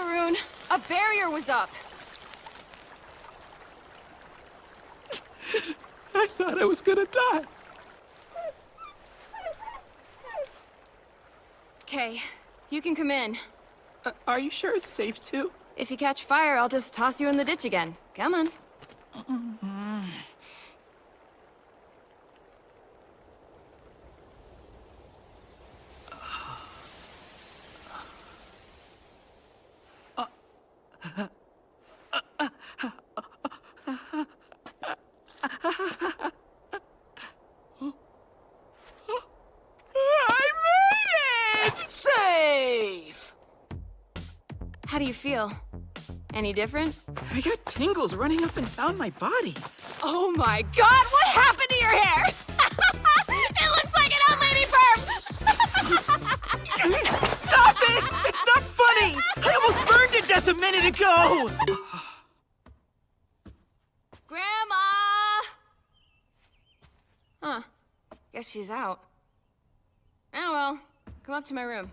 Okaroon! A barrier was up! I thought I was gonna die. Okay, you can come in. Are you sure it's safe to? If you catch fire, I'll just toss you in the ditch again. Come on. Safe! How do you feel? Any different? I got tingles running up and down my body. Oh my god, what happened to your hair? It looks like an old lady perm! Stop it! It's not funny! I almost burned to death a minute ago! Grandma! Huh. Guess she's out. Oh well. Come up to my room.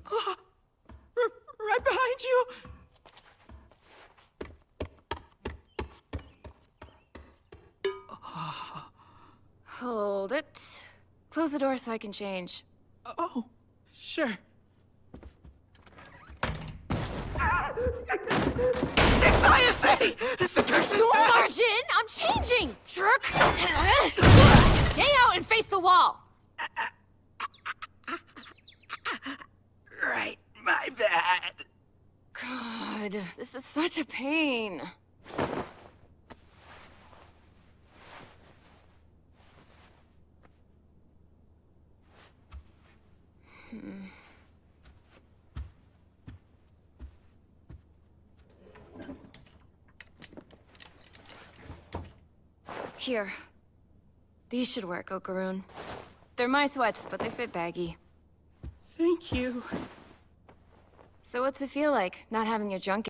Right behind you! Hold it. Close the door so I can change. Oh, sure. It's ISA! The curse is Don't back! barge in! I'm changing! Jerk! Stay out and face the wall! Right, my bad. God, this is such a pain. Here. These should work, Okaroon. They're my sweats, but they fit baggy. Thank you. So what's it feel like, not having your junk